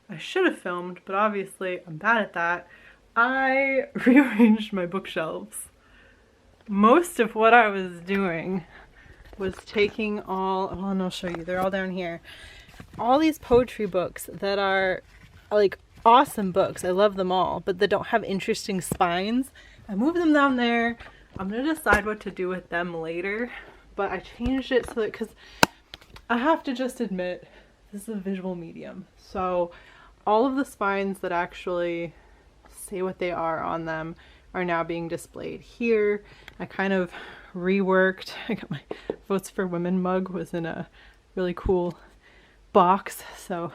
I should have filmed, but obviously I'm bad at that. I rearranged my bookshelves. Most of what I was doing was taking all, oh, and I'll show you, they're all down here. All these poetry books that are like awesome books, I love them all, but that don't have interesting spines. I moved them down there. I'm gonna decide what to do with them later, but I changed it so that, because I have to just admit, this is a visual medium. So all of the spines that actually say what they are on them are now being displayed here. I kind of reworked, I got my Votes for Women mug, was in a really cool box, so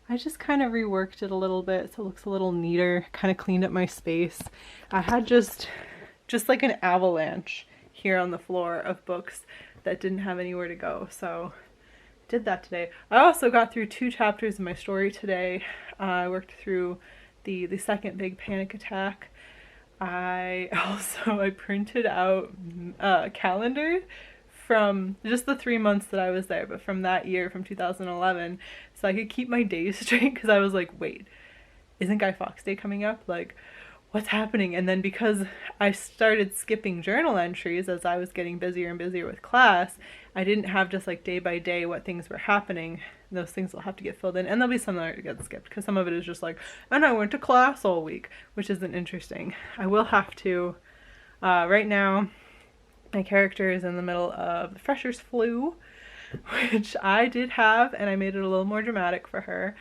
I just kind of reworked it a little bit so it looks a little neater, kind of cleaned up my space. I had just like an avalanche here on the floor of books that didn't have anywhere to go, so did that today. I also got through 2 chapters of my story today. I worked through the second big panic attack. I printed out a calendar from just the 3 months that I was there, but from that year, from 2011, so I could keep my days straight, because I was like, wait, isn't Guy Fawkes Day coming up? Like, what's happening? And then because I started skipping journal entries as I was getting busier and busier with class, I didn't have just like day by day what things were happening. Those things will have to get filled in, and there'll be some that get skipped, because some of it is just like, and I went to class all week, which isn't interesting. I will have to, right now, my character is in the middle of the Freshers flu, which I did have, and I made it a little more dramatic for her.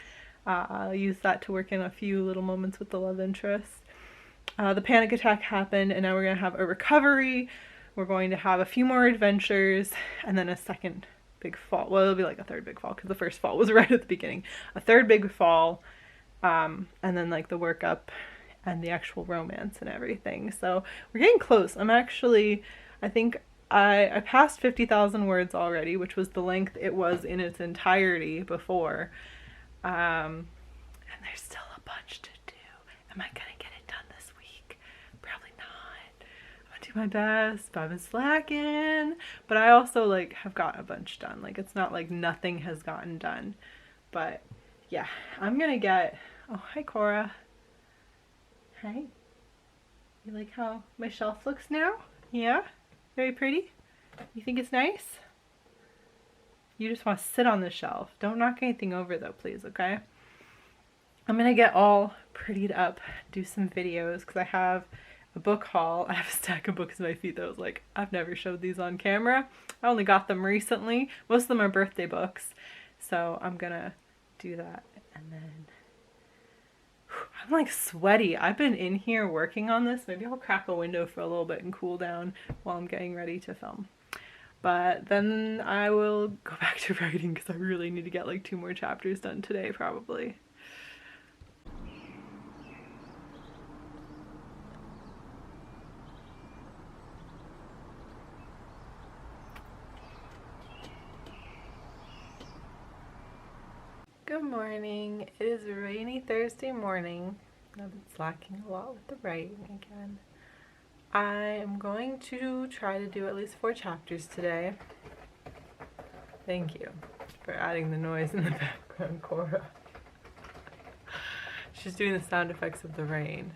I'll use that to work in a few little moments with the love interest. The panic attack happened, and now we're going to have a recovery. We're going to have a few more adventures, and then a second big fall. Well, it'll be like a third big fall, because the first fall was right at the beginning. A third big fall, and then like the workup and the actual romance and everything. So we're getting close. I think I passed 50,000 words already, which was the length it was in its entirety before. And there's still a bunch to do. Am I gonna get it done this week? Probably not. I'm gonna do my best, but I've been slacking. But I also like have got a bunch done. Like, it's not like nothing has gotten done. But yeah, I'm gonna get, oh, hi Cora. Hi. You like how my shelf looks now? Yeah? Very pretty? You think it's nice? You just want to sit on the shelf. Don't knock anything over though, please, okay? I'm gonna get all prettied up, do some videos, because I have a book haul. I have a stack of books at my feet that I was like, I've never showed these on camera. I only got them recently. Most of them are birthday books. So I'm gonna do that, and then I'm like sweaty. I've been in here working on this. Maybe I'll crack a window for a little bit and cool down while I'm getting ready to film. But then I will go back to writing, because I really need to get like 2 more chapters done today probably. Good morning. It is a rainy Thursday morning. I've been slacking a lot with the writing again. I am going to try to do at least 4 chapters today. Thank you for adding the noise in the background, Cora. She's doing the sound effects of the rain.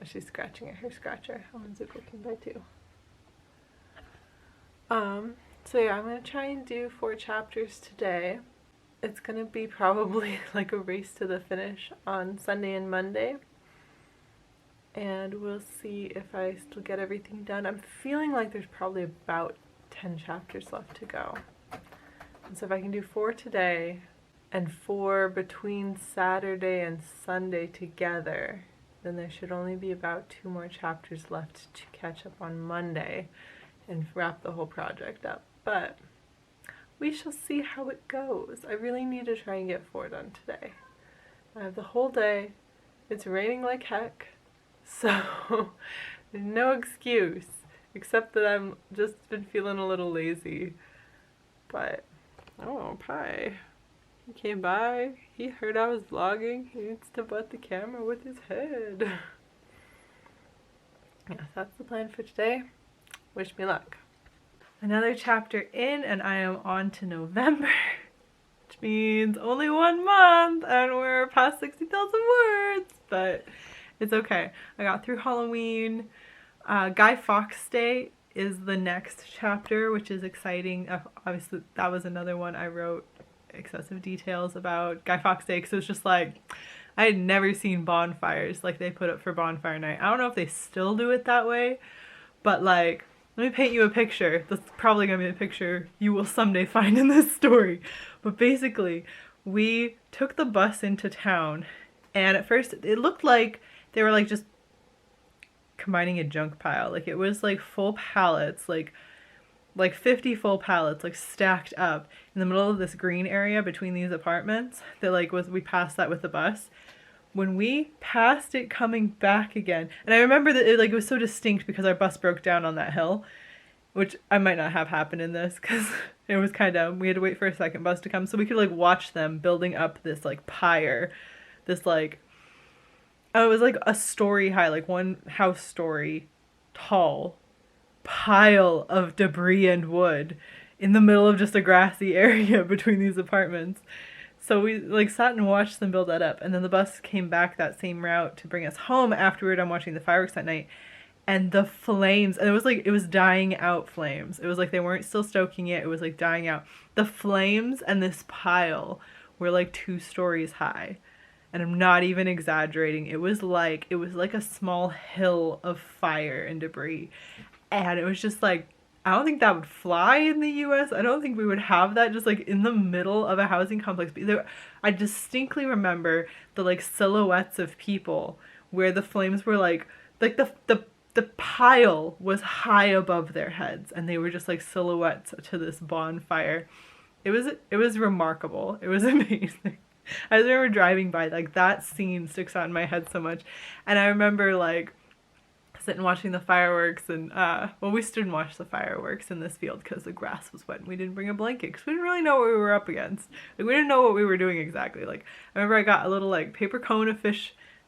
She's scratching at her scratcher. How is it looking by 2? So yeah, I'm gonna try and do 4 chapters today. It's gonna be probably like a race to the finish on Sunday and Monday. And we'll see if I still get everything done. I'm feeling like there's probably about 10 chapters left to go. And so if I can do 4 today and 4 between Saturday and Sunday together, then there should only be about 2 more chapters left to catch up on Monday and wrap the whole project up. But we shall see how it goes. I really need to try and get 4 done today. I have the whole day. It's raining like heck. So there's no excuse, except that I'm just been feeling a little lazy. But, oh, Pie. He came by, he heard I was vlogging, he needs to butt the camera with his head. Yeah, that's the plan for today. Wish me luck. Another chapter in, and I am on to November, which means only 1 month, and we're never passed 60,000 words, but it's okay. I got through Halloween. Guy Fawkes Day is the next chapter, which is exciting. Obviously, that was another one I wrote excessive details about Guy Fawkes Day, because it was just like, I had never seen bonfires like they put up for bonfire night. I don't know if they still do it that way, but like, let me paint you a picture. That's probably gonna be a picture you will someday find in this story. But basically, we took the bus into town, and at first it looked like they were like just combining a junk pile. Like it was like full pallets, like 50 full pallets, like stacked up in the middle of this green area between these apartments that like we passed that with the bus. When we passed it coming back again, and I remember that it was so distinct because our bus broke down on that hill, which I might not have happened in this because it was kind of, we had to wait for a second bus to come so we could like watch them building up this like pyre, this like, oh, it was like a story high, like one house story tall pile of debris and wood in the middle of just a grassy area between these apartments. So we like sat and watched them build that up, and then the bus came back that same route to bring us home after we were done watching the fireworks that night. And the flames, and it was dying out flames. It was like they weren't still stoking it, it was like dying out. The flames and this pile were like 2 stories high. And I'm not even exaggerating. It was like a small hill of fire and debris. And it was just like, I don't think that would fly in the US. I don't think we would have that just like in the middle of a housing complex. I distinctly remember the like silhouettes of people where the flames were like the pile was high above their heads and they were just like silhouettes to this bonfire. It was remarkable. It was amazing. I just remember driving by, like that scene sticks out in my head so much. And I remember like sitting watching the fireworks, and well, we stood and watched the fireworks in this field because the grass was wet and we didn't bring a blanket because we didn't really know what we were up against. Like we didn't know what we were doing exactly. Like I remember I got a little like paper cone of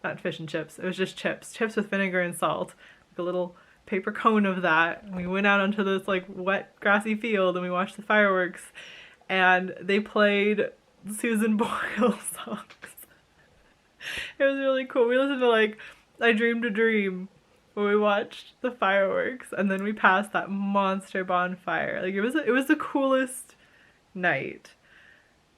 not fish and chips, it was just chips with vinegar and salt, like a little paper cone of that. And we went out onto this like wet grassy field and we watched the fireworks, and they played Susan Boyle songs. It was really cool. We listened to like I Dreamed a Dream when we watched the fireworks, and then we passed that monster bonfire. Like it was the coolest night.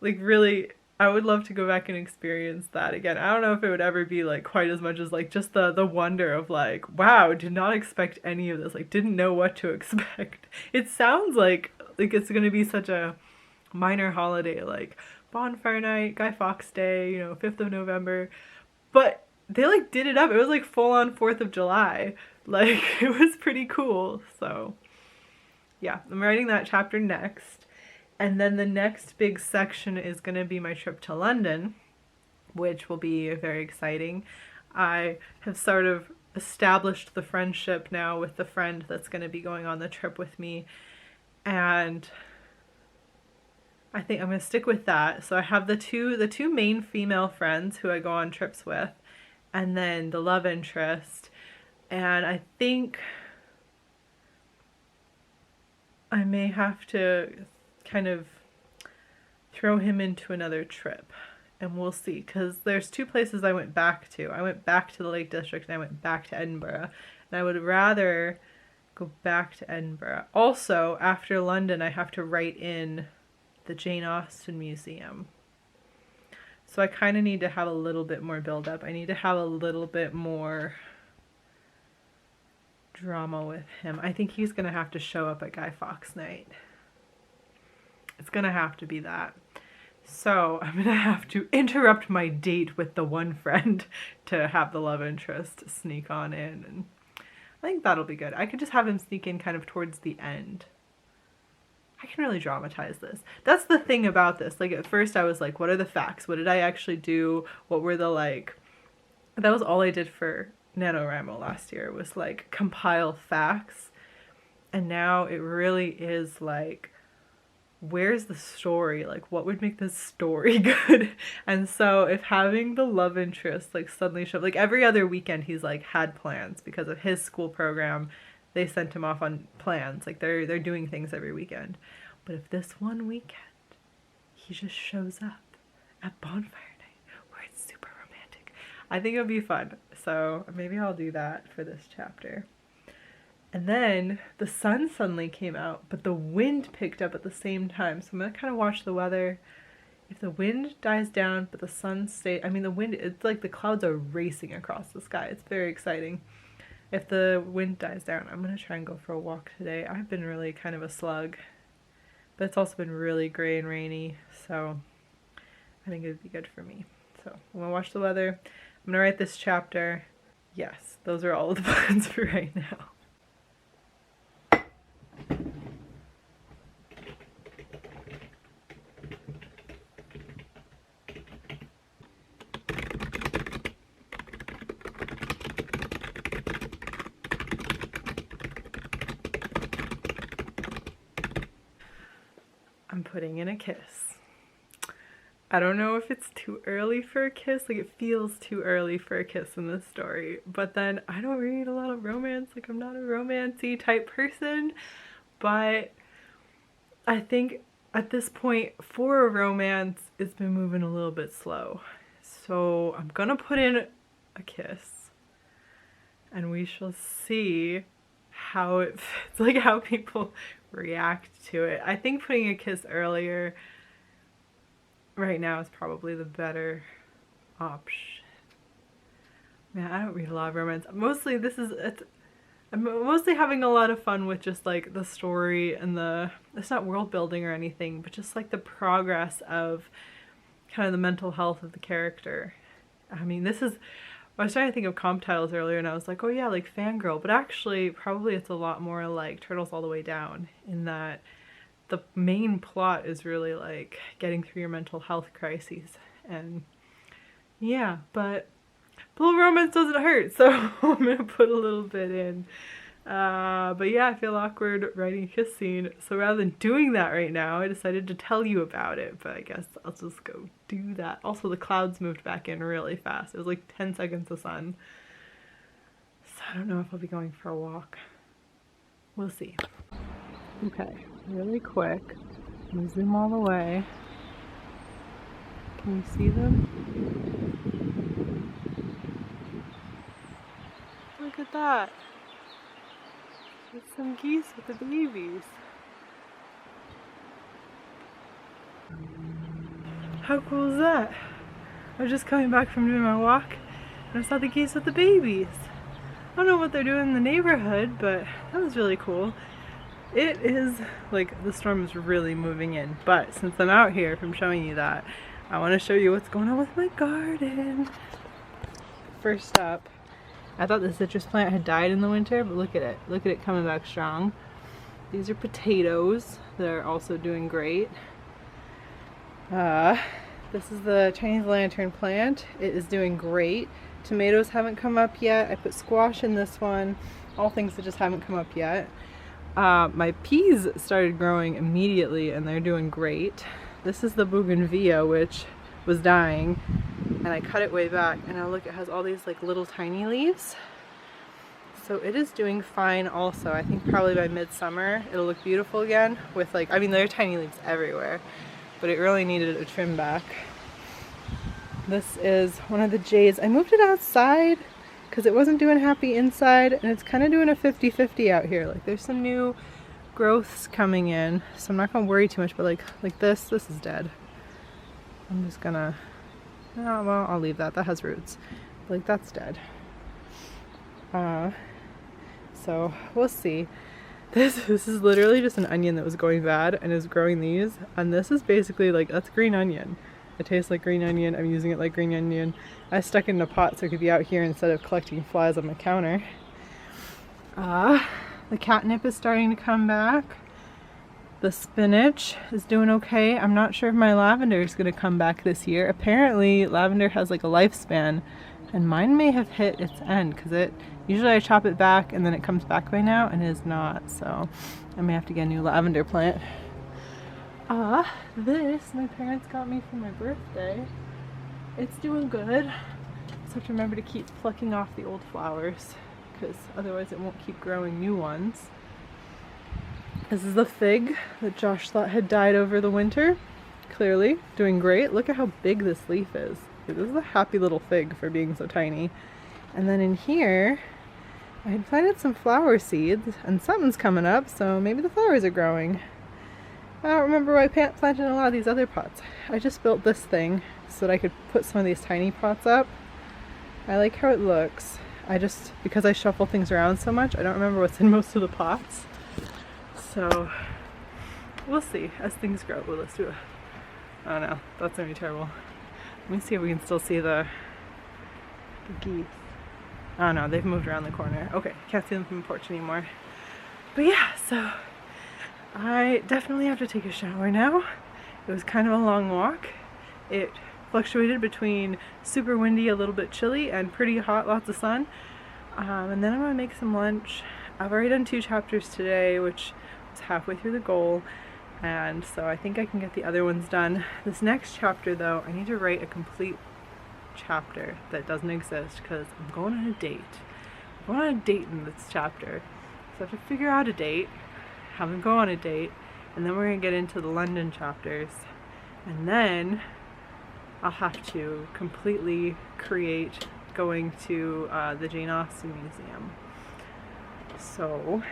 Like really, I would love to go back and experience that again. I don't know if it would ever be like quite as much as like just the wonder of like, wow, did not expect any of this. Like didn't know what to expect. It sounds like it's gonna be such a minor holiday, like bonfire night, Guy Fawkes Day, 5th of November. But they like did it up. It was like full on 4th of July. Like it was pretty cool. So yeah, I'm writing that chapter next. And then the next big section is going to be my trip to London, which will be very exciting. I have sort of established the friendship now with the friend that's going to be going on the trip with me. And I think I'm going to stick with that. So I have the two main female friends who I go on trips with, and then the love interest. And I think I may have to kind of throw him into another trip, and we'll see, because there's 2 places I went back to. I went back to the Lake District and I went back to Edinburgh, and I would rather go back to Edinburgh. Also, after London, I have to write in the Jane Austen Museum. So I kind of need to have a little bit more build up. I need to have a little bit more drama with him. I think he's going to have to show up at Guy Fawkes night. It's going to have to be that. So I'm going to have to interrupt my date with the one friend to have the love interest sneak on in. And I think that'll be good. I could just have him sneak in kind of towards the end. I can really dramatize this. That's the thing about this. Like at first I was like, what are the facts? What did I actually do? What were the like... That was all I did for NaNoWriMo last year, was like compile facts. And now it really is like, where's the story? Like what would make this story good? And so if having the love interest like suddenly show up, like every other weekend he's like had plans because of his school program. They sent him off on plans, like they're doing things every weekend. But if this one weekend he just shows up at bonfire night where it's super I think it'll be fun. So maybe I'll do that for this chapter. And then the sun suddenly came out, but the wind picked up at the same time. So I'm gonna kind of watch the weather. If the wind dies down, but the sun stays, I mean the wind, it's like the clouds are racing across the sky. It's very exciting. If the wind dies down, I'm gonna try and go for a walk today. I've been really kind of a slug, but it's also been really gray and rainy, so I think it'd be good for me. So I'm gonna watch the weather. I'm gonna write this chapter. Yes, those are all of the plans for right now. I'm putting in a kiss. I don't know if it's too early for a kiss, like it feels too early for a kiss in this story, but then I don't read a lot of romance, like I'm not a romancy type person, but I think at this point for a romance it's been moving a little bit slow. So I'm gonna put in a kiss and we shall see how it fits, like how people react to it. I think putting a kiss earlier right now is probably the better option. Man, I don't read a lot of romance. Mostly I'm mostly having a lot of fun with just like the story and it's not world building or anything, but just like the progress of kind of the mental health of the character. I mean, I was trying to think of comp titles earlier and I was like, oh yeah, like Fangirl, but actually probably it's a lot more like Turtles All the Way Down, in that the main plot is really like getting through your mental health crises. And yeah, but a little romance doesn't hurt, so I'm gonna put a little bit in. But yeah, I feel awkward writing a kiss scene, so rather than doing that right now, I decided to tell you about it, but I guess I'll just go do that. Also, the clouds moved back in really fast. It was like 10 seconds of sun. So I don't know if I'll be going for a walk. We'll see. Okay, really quick. I'm gonna zoom all the way. Can you see them? Look at that. There's some geese with the babies. How cool is that? I was just coming back from doing my walk and I saw the geese with the babies. I don't know what they're doing in the neighborhood, but that was really cool. It is like the storm is really moving in, but since I'm out here from showing you that, I want to show you what's going on with my garden. First up, I thought the citrus plant had died in the winter, but look at it. Look at it coming back strong. These are potatoes. They're also doing great. This is the Chinese lantern plant. It is doing great. Tomatoes haven't come up yet. I put squash in this one. All things that just haven't come up yet. My peas started growing immediately and they're doing great. This is the Bougainvillea, which was dying, and I cut it way back, and now look, it has all these like little tiny leaves. So it is doing fine also. I think probably by midsummer it'll look beautiful again with like, I mean there are tiny leaves everywhere, but it really needed a trim back. This is one of the jades. I moved it outside because it wasn't doing happy inside, and it's kind of doing a 50-50 out here. Like there's some new growths coming in, so I'm not gonna worry too much, but like this is dead. I'm just gonna, oh, well, I'll leave that. That has roots. Like that's dead. So we'll see. This is literally just an onion that was going bad and is growing these, and this is basically like, that's green onion. It tastes like green onion. I'm using it like green onion. I stuck it in a pot so it could be out here instead of collecting flies on my counter. The catnip is starting to come back. The spinach is doing okay. I'm not sure if my lavender is going to come back this year. Apparently lavender has like a lifespan, and mine may have hit its end because usually I chop it back and then it comes back by now, and it is not. So I may have to get a new lavender plant. This my parents got me for my birthday. It's doing good. Just have to remember to keep plucking off the old flowers, because otherwise it won't keep growing new ones. This is the fig that Josh thought had died over the winter. Clearly doing great. Look at how big this leaf is. exactly. This is a happy little fig for being so tiny. And then in here, I had planted some flower seeds, and something's coming up, so maybe the flowers are growing. I don't remember why I planted in a lot of these other pots. I just built this thing so that I could put some of these tiny pots up. I like how it looks. Because I shuffle things around so much, I don't remember what's in most of the pots. So, we'll see as things grow. Well, let's do it. Oh no, that's gonna be terrible. Let me see if we can still see the geese. Oh no, they've moved around the corner. Okay, can't see them from the porch anymore. But yeah, so I definitely have to take a shower now. It was kind of a long walk. It fluctuated between super windy, a little bit chilly, and pretty hot, lots of sun. And then I'm gonna make some lunch. I've already done 2 chapters today, which was halfway through the goal, and so I think I can get the other ones done. This next chapter though, I need to write a complete chapter that doesn't exist because I'm going on a date. I'm going on a date in this chapter. So I have to figure out a date, have them go on a date, and then we're gonna get into the London chapters. And then I'll have to completely create going to the Jane Austen Museum. So,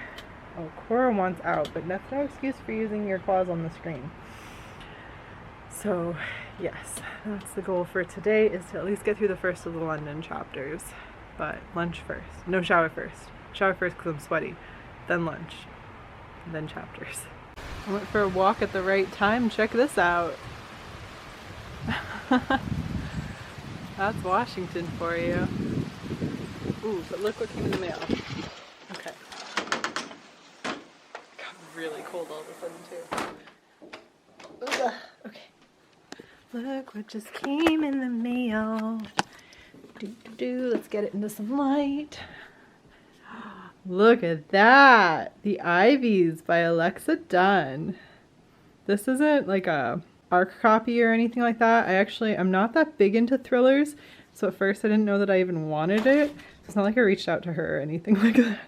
oh, Cora wants out, but that's no excuse for using your claws on the screen. So, yes, that's the goal for today, is to at least get through the first of the London chapters. But lunch first. No, shower first. Shower first because I'm sweaty. Then lunch. And then chapters. I went for a walk at the right time. Check this out. That's Washington for you. Ooh, but look what came in the mail. Okay. Got really cold all of a sudden too. Ugh. Okay. Look what just came in the mail. Let's get it into some light. Look at that! The Ivies by Alexa Dunn. This isn't like a ARC copy or anything like that. I'm not that big into thrillers, so at first I didn't know that I even wanted it. It's not like I reached out to her or anything like that.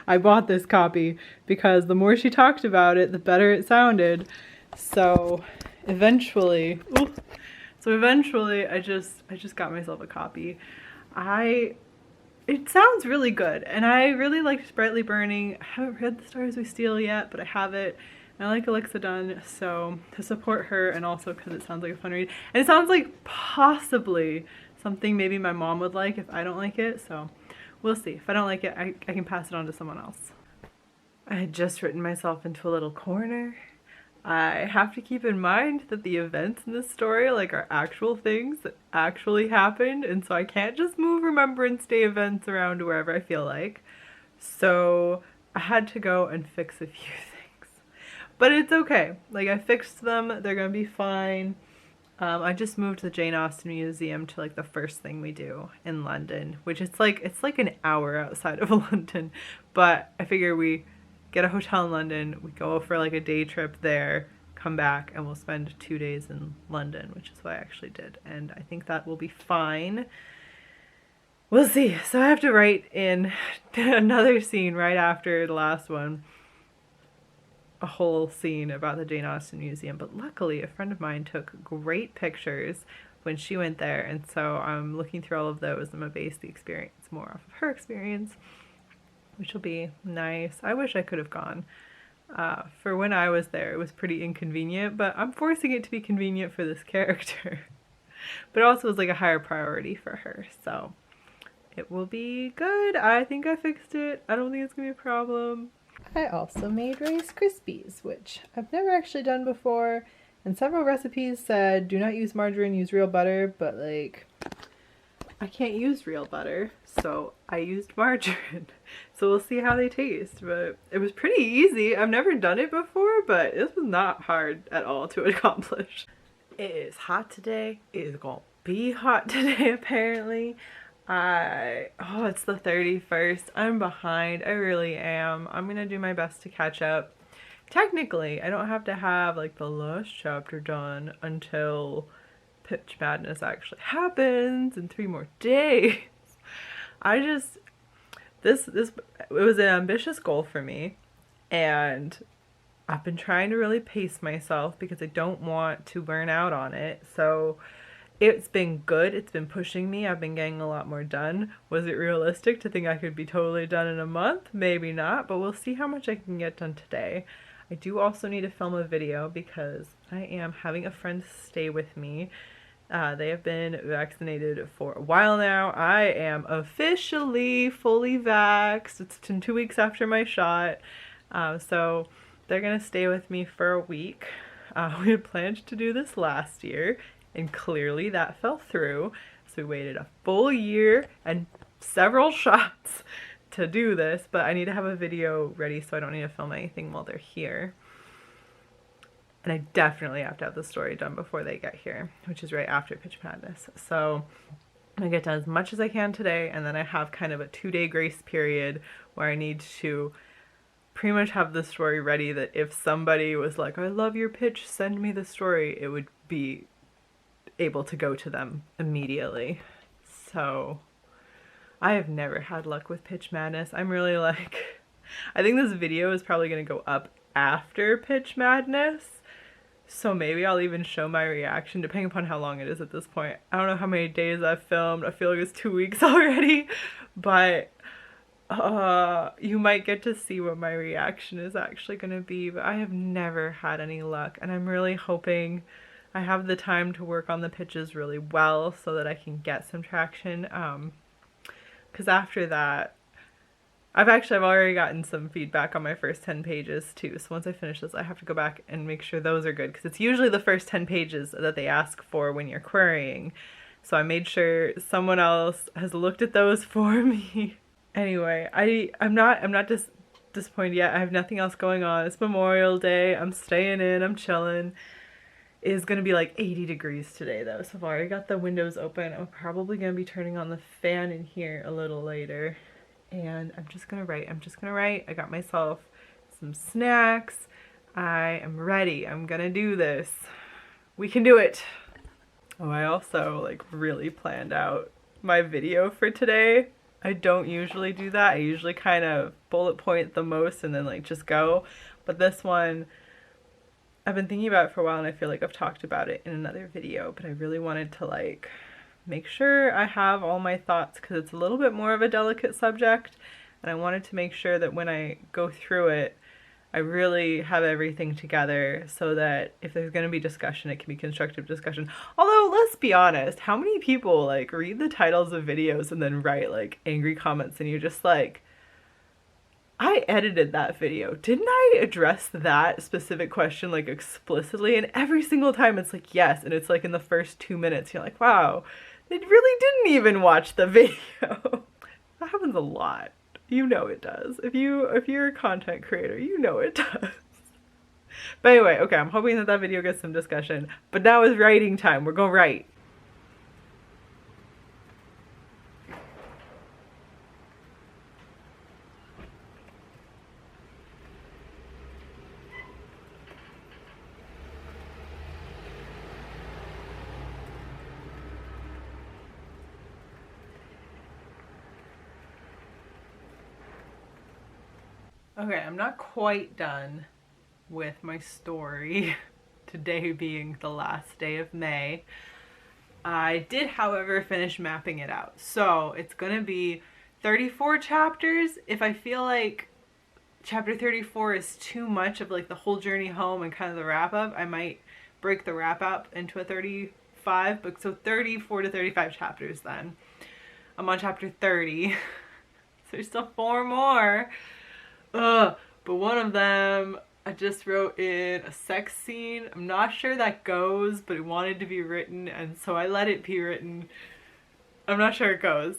I bought this copy because the more she talked about it, the better it sounded. So eventually, I just got myself a copy. It sounds really good, and I really liked Brightly Burning. I haven't read The Stars We Steal yet, but I have it. I like Alexa Dunn, so to support her, and also because it sounds like a fun read. And it sounds like possibly something maybe my mom would like if I don't like it, so we'll see. If I don't like it, I can pass it on to someone else. I had just written myself into a little corner. I have to keep in mind that the events in this story are actual things that actually happened, and so I can't just move Remembrance Day events around to wherever I feel like. So I had to go and fix a few things. But it's okay. I fixed them. They're gonna be fine. I just moved the Jane Austen Museum to the first thing we do in London, which it's an hour outside of London. But I figure we get a hotel in London, we go for a day trip there, come back, and we'll spend 2 days in London, which is what I actually did. And I think that will be fine. We'll see. So I have to write in another scene right after the last one, a whole scene about the Jane Austen Museum. But luckily, a friend of mine took great pictures when she went there, and so I'm looking through all of those. I'm gonna base the experience more off of her experience, which will be nice. I wish I could have gone. For when I was there, it was pretty inconvenient, but I'm forcing it to be convenient for this character. But it also was a higher priority for her, so it will be good. I think I fixed it. I don't think it's gonna be a problem. I also made Rice Krispies, which I've never actually done before, and several recipes said do not use margarine, use real butter, but I can't use real butter, so I used margarine. So we'll see how they taste, but it was pretty easy. I've never done it before, but this was not hard at all to accomplish. It is hot today. It is gonna be hot today, apparently. Oh, it's the 31st. I'm behind. I really am. I'm gonna do my best to catch up. Technically, I don't have to have the last chapter done until Pitch Madness actually happens in 3 more days. It was an ambitious goal for me, and I've been trying to really pace myself because I don't want to burn out on it. So It's been good. It's been pushing me. I've been getting a lot more done. Was it realistic to think I could be totally done in a month? Maybe not, but we'll see how much I can get done today. I do also need to film a video because I am having a friend stay with me. They have been vaccinated for a while now. I am officially fully vaxxed. It's 2 weeks after my shot. So they're gonna stay with me for a week. We had planned to do this last year, and clearly that fell through. So we waited a full year and several shots to do this, but I need to have a video ready so I don't need to film anything while they're here. And I definitely have to have the story done before they get here, which is right after Pitch Madness. So I'm gonna get done as much as I can today, and then I have kind of a 2-day grace period where I need to pretty much have the story ready, that if somebody was like, I love your pitch, send me the story, it would be able to go to them immediately. So I have never had luck with Pitch Madness. I'm really like, I think this video is probably gonna go up after Pitch Madness. So maybe I'll even show my reaction, depending upon how long it is at this point. I don't know how many days I've filmed. I feel like it's 2 weeks already, but you might get to see what my reaction is actually going to be. But I have never had any luck, and I'm really hoping I have the time to work on the pitches really well so that I can get some traction. Because after that, I've already gotten some feedback on my first 10 pages too. So once I finish this, I have to go back and make sure those are good, because it's usually the first 10 pages that they ask for when you're querying. So I made sure someone else has looked at those for me. Anyway, I'm not disappointed yet. I have nothing else going on. It's Memorial Day. I'm staying in. I'm chilling. It is gonna be like 80 degrees today though, so I've already got the windows open. I'm probably gonna be turning on the fan in here a little later. And I'm just gonna write. I got myself some snacks. I am ready. I'm gonna do this. We can do it. Oh, I also like really planned out my video for today. I don't usually do that. I usually kind of bullet point the most and then like just go. But this one, I've been thinking about it for a while, and I feel like I've talked about it in another video, but I really wanted to like make sure I have all my thoughts, because it's a little bit more of a delicate subject, and I wanted to make sure that when I go through it, I really have everything together so that if there's going to be discussion, it can be constructive discussion. Although, let's be honest, how many people like read the titles of videos and then write like angry comments, and you're just like, I edited that video. Didn't I address that specific question like explicitly? And every single time it's like, yes, and it's like in the first 2 minutes, you're like, wow, they really didn't even watch the video. That happens a lot. You know it does. If you're a content creator, you know it does. But anyway, okay, I'm hoping that that video gets some discussion. But now is writing time. We're gonna write. Okay, I'm not quite done with my story, today being the last day of May. I did, however, finish mapping it out. So it's gonna be 34 chapters. If I feel like chapter 34 is too much of like the whole journey home and kind of the wrap up, I might break the wrap up into a 35, but so 34 to 35 chapters then. I'm on chapter 30, so there's still 4 more. But one of them, I just wrote in a sex scene. I'm not sure that goes, but it wanted to be written, and so I let it be written. I'm not sure it goes.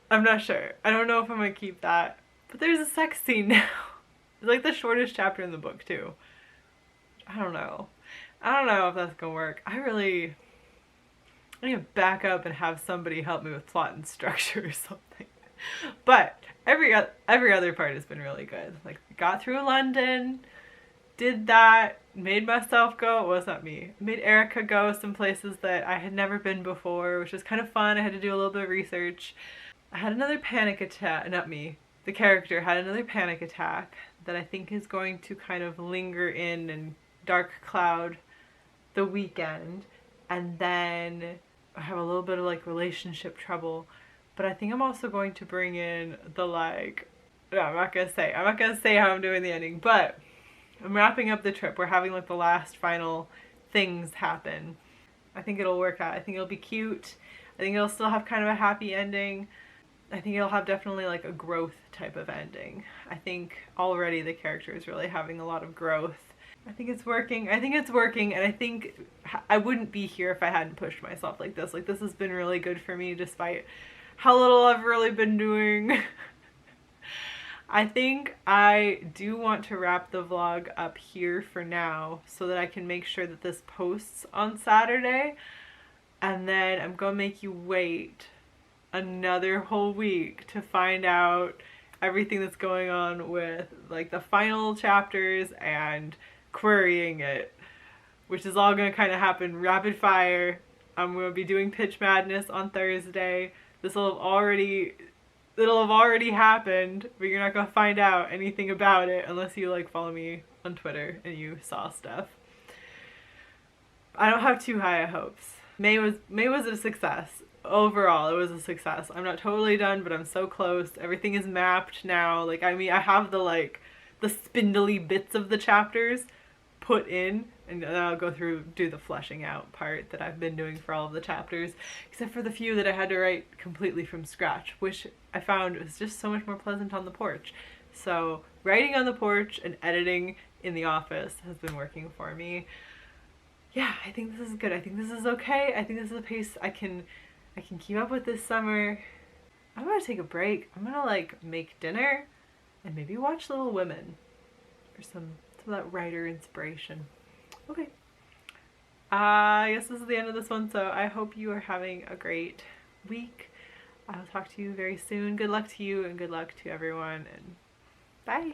I'm not sure. I don't know if I'm gonna keep that. But there's a sex scene now. It's like the shortest chapter in the book too. I don't know. I don't know if that's gonna work. I need to back up and have somebody help me with plot and structure or something. But every other part has been really good. Like, got through London, did that, made myself go. Well, it's not me. Made Erica go some places that I had never been before, which was kind of fun. I had to do a little bit of research. I had another panic attack. Not me. The character had another panic attack that I think is going to kind of linger in and dark cloud the weekend. And then I have a little bit of like relationship trouble, but I think I'm also going to bring in the like, no, I'm not gonna say how I'm doing the ending, but I'm wrapping up the trip. We're having like the last final things happen. I think it'll work out. I think it'll be cute. I think it'll still have kind of a happy ending. I think it'll have definitely like a growth type of ending. I think already the character is really having a lot of growth. I think it's working. I think it's working, and I think I wouldn't be here if I hadn't pushed myself like this. Like, this has been really good for me despite how little I've really been doing. I think I do want to wrap the vlog up here for now so that I can make sure that this posts on Saturday, and then I'm gonna make you wait another whole week to find out everything that's going on with like the final chapters and querying it, which is all gonna kind of happen rapid fire. I'm gonna be doing Pitch Madness on Thursday. It'll have already happened, but you're not gonna find out anything about it unless you like follow me on Twitter and you saw stuff. I don't have too high hopes. May was a success. Overall, it was a success. I'm not totally done, but I'm so close. Everything is mapped now. Like, I mean, I have the spindly bits of the chapters put in, and then I'll go through, do the fleshing out part that I've been doing for all of the chapters, except for the few that I had to write completely from scratch, which I found was just so much more pleasant on the porch. So writing on the porch and editing in the office has been working for me. Yeah, I think this is good. I think this is okay. I think this is a pace I can keep up with this summer. I'm gonna take a break. I'm gonna like make dinner and maybe watch Little Women for some of that writer inspiration. Okay. I guess this is the end of this one, so I hope you are having a great week. I'll talk to you very soon. Good luck to you and good luck to everyone, and bye.